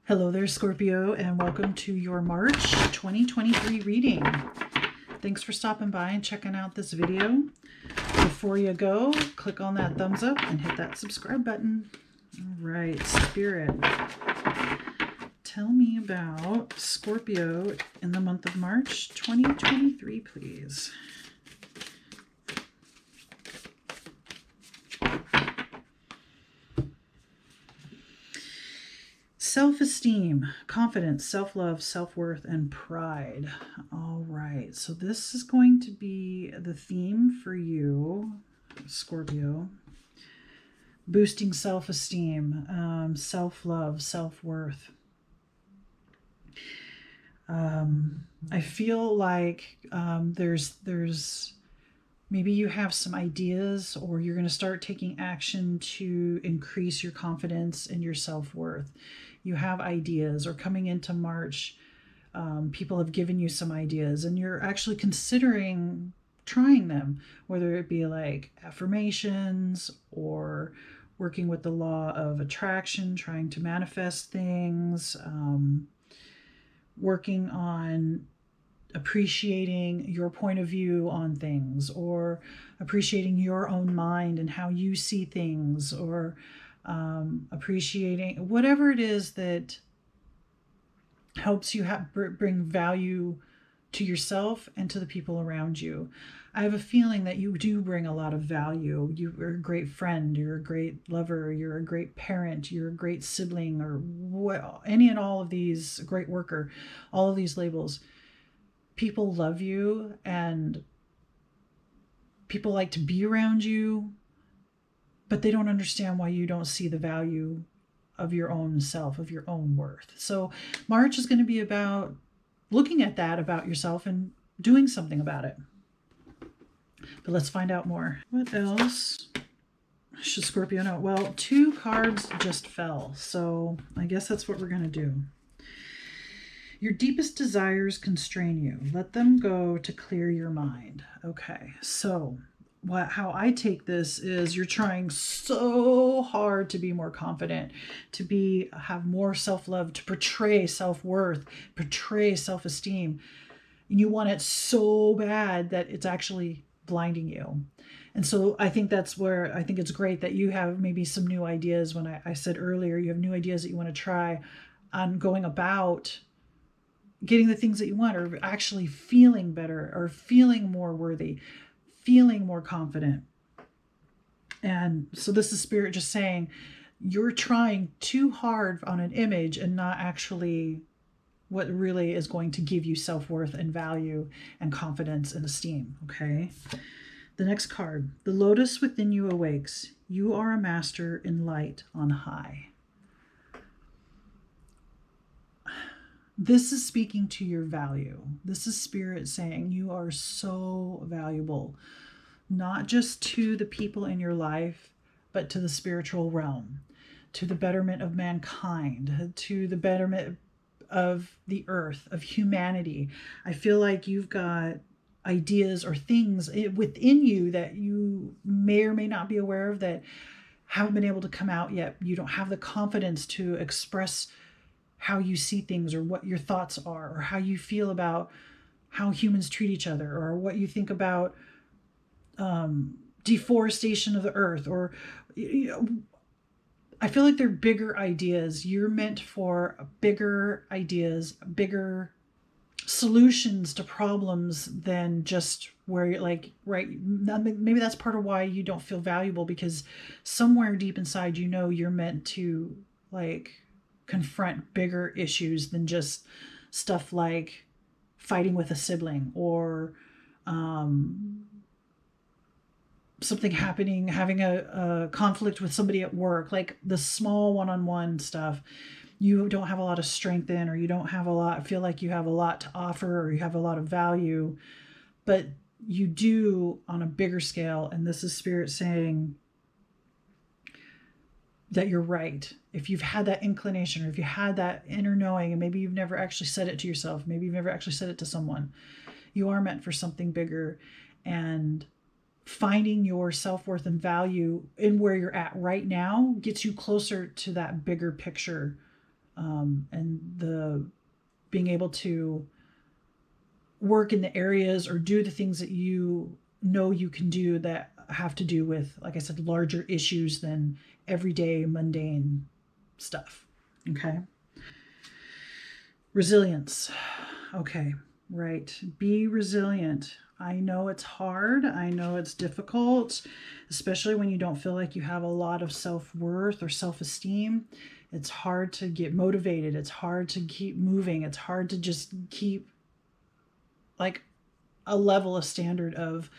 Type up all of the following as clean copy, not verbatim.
Hello there, Scorpio, and welcome to your March 2023 reading. Thanks for stopping by and checking out this video. Before you go, click on that thumbs up and hit that subscribe button. All right, Spirit, tell me about Scorpio in the month of March 2023, please. Self-esteem, confidence, self-love, self-worth, and pride. All right, so this is going to be the theme for you, Scorpio. Boosting self-esteem, self-love, self-worth. I feel like there's maybe you have some ideas, or you're going to start taking action to increase your confidence and your self-worth. You have ideas, or coming into March, people have given you some ideas and you're actually considering trying them, whether it be like affirmations or working with the law of attraction, trying to manifest things, working on appreciating your point of view on things, or appreciating your own mind and how you see things, or appreciating whatever it is that helps you bring value to yourself and to the people around you. I have a feeling that you do bring a lot of value. You're a great friend, you're a great lover, you're a great parent, you're a great sibling, or any and all of these, great worker, all of these labels. People love you and people like to be around you, but they don't understand why you don't see the value of your own self, of your own worth. So March is going to be about looking at that about yourself and doing something about it. But let's find out more. What else should Scorpio know? Well, 2 cards just fell, so I guess that's what we're going to do. Your deepest desires constrain you. Let them go to clear your mind. Okay, so how I take this is you're trying so hard to be more confident, to have more self-love, to portray self-worth, portray self-esteem. And you want it so bad that it's actually blinding you. And so I think that's where I think it's great that you have maybe some new ideas. When I said earlier, you have new ideas that you want to try on going about getting the things that you want, or actually feeling better, or feeling more worthy, feeling more confident. And so this is Spirit just saying you're trying too hard on an image and not actually what really is going to give you self-worth and value and confidence and esteem. Okay. The next card, the lotus within you awakes. You are a master in light on high. This is speaking to your value. This is Spirit saying you are so valuable, not just to the people in your life, but to the spiritual realm, to the betterment of mankind, to the betterment of the earth, of humanity. I feel like you've got ideas or things within you that you may or may not be aware of that haven't been able to come out yet. You don't have the confidence to express how you see things, or what your thoughts are, or how you feel about how humans treat each other, or what you think about deforestation of the earth, or I feel like they're bigger ideas. You're meant for bigger ideas, bigger solutions to problems than just where you're like, right, maybe that's part of why you don't feel valuable, because somewhere deep inside you're meant to like confront bigger issues than just stuff like fighting with a sibling, or something happening, having a conflict with somebody at work, like the small one-on-one stuff you don't have a lot of strength in, or you don't have feel like you have a lot to offer, or you have a lot of value, but you do on a bigger scale. And this is Spirit saying that you're right. If you've had that inclination, or if you had that inner knowing, and maybe you've never actually said it to yourself, maybe you've never actually said it to someone, you are meant for something bigger. And finding your self-worth and value in where you're at right now gets you closer to that bigger picture and the being able to work in the areas or do the things that you know you can do that have to do with, like I said, larger issues than everyday mundane stuff. Okay. Resilience. Okay. Right. Be resilient. I know it's hard. I know it's difficult, especially when you don't feel like you have a lot of self-worth or self-esteem. It's hard to get motivated. It's hard to keep moving. It's hard to just keep like a level of standard of,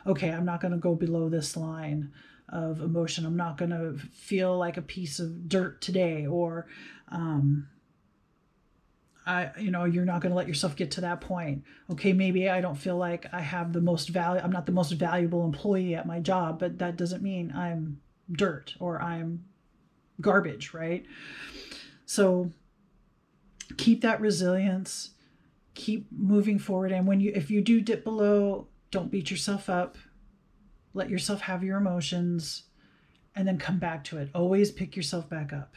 okay, I'm not going to go below this line of emotion. I'm not going to feel like a piece of dirt today, or, you're not going to let yourself get to that point. Okay, maybe I don't feel like I have the most value. I'm not the most valuable employee at my job, but that doesn't mean I'm dirt or I'm garbage, right? So keep that resilience, keep moving forward. And if you do dip below, don't beat yourself up. Let yourself have your emotions and then come back to it. Always pick yourself back up.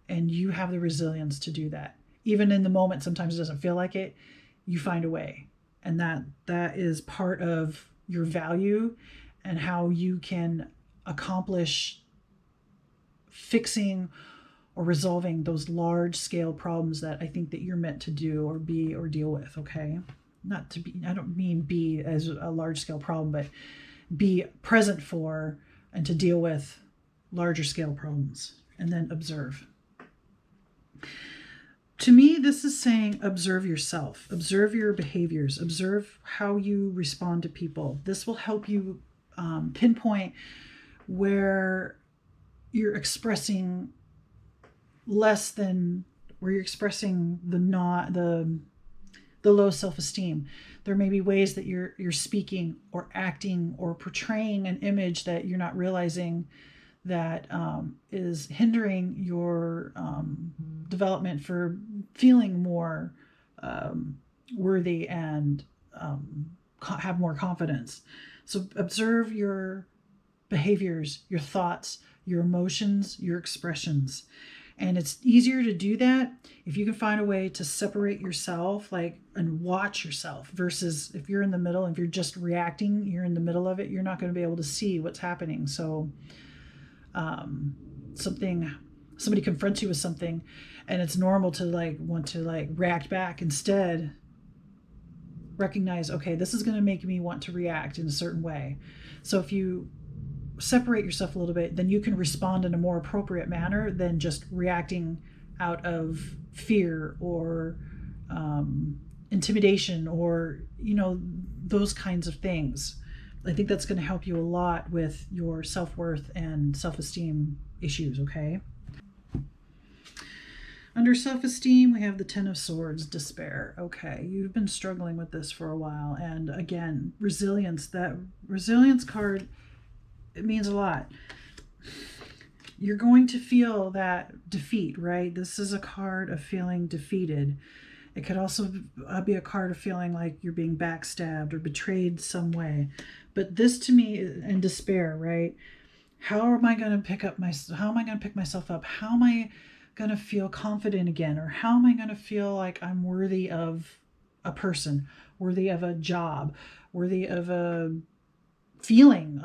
And you have the resilience to do that. Even in the moment, sometimes it doesn't feel like it, you find a way. And that is part of your value and how you can accomplish fixing or resolving those large scale problems that I think that you're meant to do or be or deal with. Okay. Not to be, I don't mean be as a large scale problem, but be present for and to deal with larger scale problems, and then observe. To me, this is saying observe yourself, observe your behaviors, observe how you respond to people. This will help you pinpoint where you're expressing less than, where you're expressing the low self-esteem. There may be ways that you're speaking or acting or portraying an image that you're not realizing that is hindering your development for feeling more worthy and have more confidence. So observe your behaviors, your thoughts, your emotions, your expressions. And it's easier to do that if you can find a way to separate yourself, and watch yourself, versus if you're in the middle, if you're just reacting, you're in the middle of it, you're not going to be able to see what's happening. So somebody confronts you with something and it's normal to want to react back. Instead, recognize, okay, this is going to make me want to react in a certain way. So if you separate yourself a little bit, then you can respond in a more appropriate manner than just reacting out of fear or intimidation or those kinds of things. I think that's going to help you a lot with your self-worth and self-esteem issues. Okay. Under self-esteem, we have the Ten of Swords, despair. Okay, you've been struggling with this for a while. And again, resilience, that resilience card, it means a lot. You're going to feel that defeat, right? This is a card of feeling defeated. It could also be a card of feeling like you're being backstabbed or betrayed some way. But this to me, and despair, right? How am I going to pick myself up? How am I going to feel confident again? Or how am I going to feel like I'm worthy of a person, worthy of a job, worthy of a feeling,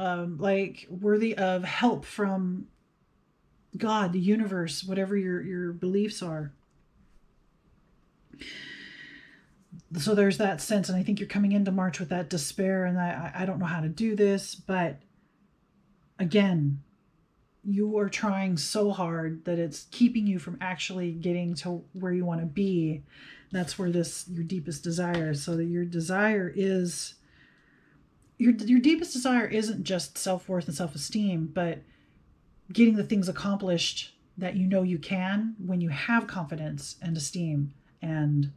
worthy of help from God, the universe, whatever your beliefs are. So there's that sense, and I think you're coming into March with that despair, and I don't know how to do this, but again, you are trying so hard that it's keeping you from actually getting to where you want to be. That's where your deepest desire is. So that your desire is, your deepest desire isn't just self-worth and self-esteem, but getting the things accomplished that you know you can when you have confidence and esteem and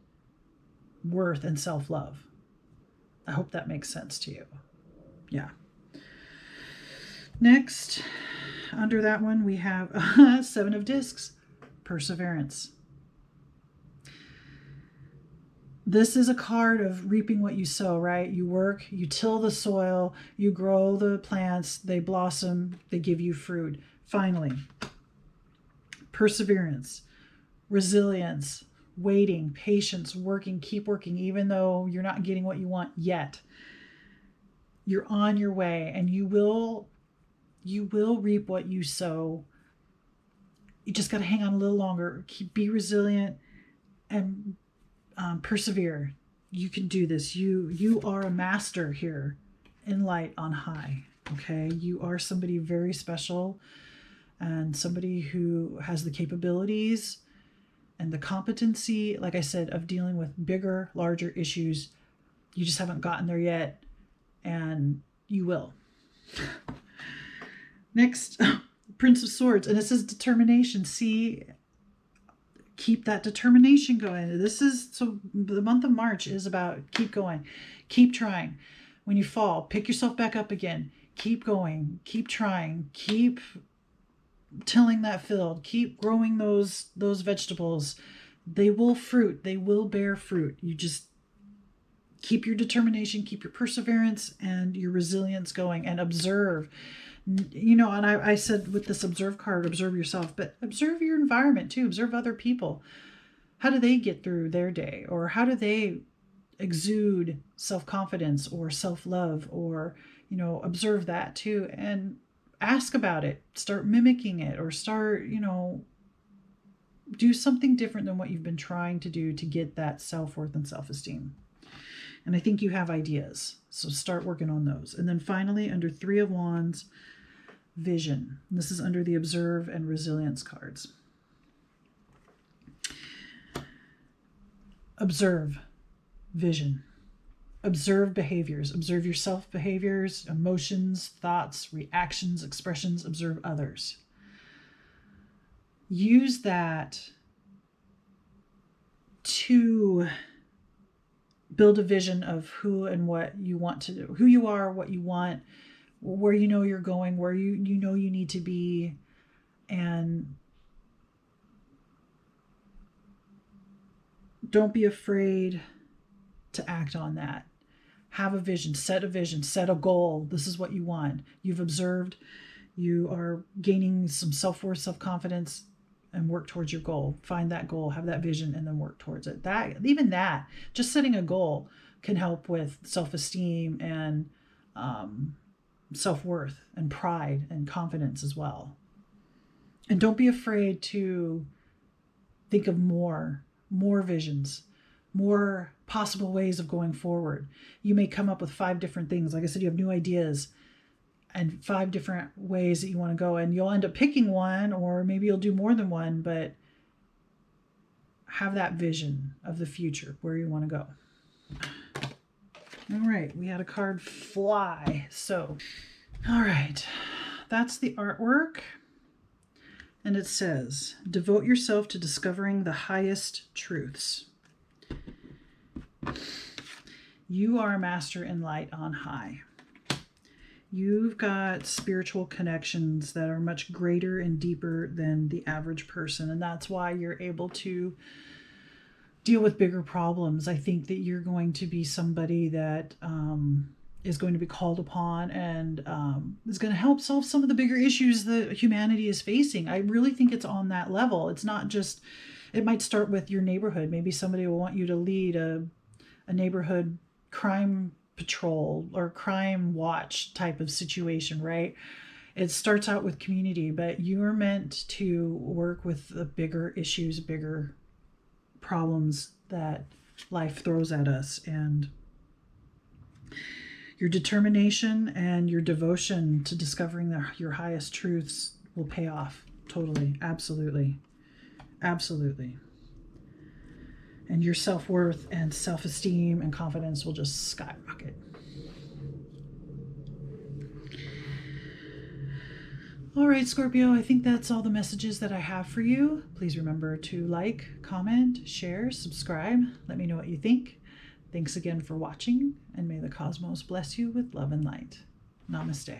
worth and self-love. I hope that makes sense to you. Yeah. Next, under that one, we have Seven of Discs, perseverance. This is a card of reaping what you sow, right? You work, you till the soil, you grow the plants, they blossom, they give you fruit. Finally, perseverance. resilience, waiting, patience, working, keep working, even though you're not getting what you want yet. You're on your way, and you will reap what you sow. You just got to hang on a little longer. Be resilient and persevere. You can do this. You are a master here in light on high. Okay, you are somebody very special and somebody who has the capabilities and the competency, like I said, of dealing with bigger, larger issues. You just haven't gotten there yet, and you will. Next, Prince of Swords, and this is determination. See, keep that determination going. So the month of March is about keep going, keep trying. When you fall, pick yourself back up again. Keep going, keep trying, keep tilling that field, keep growing those vegetables. They will fruit, they will bear fruit. You just keep your determination, keep your perseverance and your resilience going, and observe. And I said with this observe card, observe yourself, but observe your environment too. Observe other people. How do they get through their day? Or how do they exude self-confidence or self-love? Or, observe that too, and ask about it. Start mimicking it, or start, do something different than what you've been trying to do to get that self-worth and self-esteem. And I think you have ideas, so start working on those. And then finally, under 3 of Wands, vision. And this is under the observe and resilience cards. Observe, vision. Observe behaviors. Observe yourself behaviors, emotions, thoughts, reactions, expressions. Observe others. Use that to build a vision of who and what you want to do, who you are, what you want, where you're going, where you need to be, and don't be afraid to act on that. Have a vision, set a goal. This is what you want. You've observed, you are gaining some self-worth, self-confidence, and work towards your goal. Find that goal, have that vision, and then work towards it. Just setting a goal can help with self-esteem and self-worth and pride and confidence as well. And don't be afraid to think of more visions, more possible ways of going forward. You may come up with 5 different things. Like I said, you have new ideas and 5 different ways that you want to go, and you'll end up picking one, or maybe you'll do more than one, but have that vision of the future, where you want to go. All right, we had a card fly. So, all right, that's the artwork. And it says, devote yourself to discovering the highest truths. You are a master in light on high. You've got spiritual connections that are much greater and deeper than the average person. And that's why you're able to deal with bigger problems. I think that you're going to be somebody that is going to be called upon and is going to help solve some of the bigger issues that humanity is facing. I really think it's on that level. It's not just, it might start with your neighborhood. Maybe somebody will want you to lead a neighborhood crime patrol or crime watch type of situation, right? It starts out with community, but you're meant to work with the bigger issues, bigger problems that life throws at us. And your determination and your devotion to discovering your highest truths will pay off. Totally. Absolutely. Absolutely. And your self-worth and self-esteem and confidence will just skyrocket. All right, Scorpio, I think that's all the messages that I have for you. Please remember to like, comment, share, subscribe. Let me know what you think. Thanks again for watching, and may the cosmos bless you with love and light. Namaste.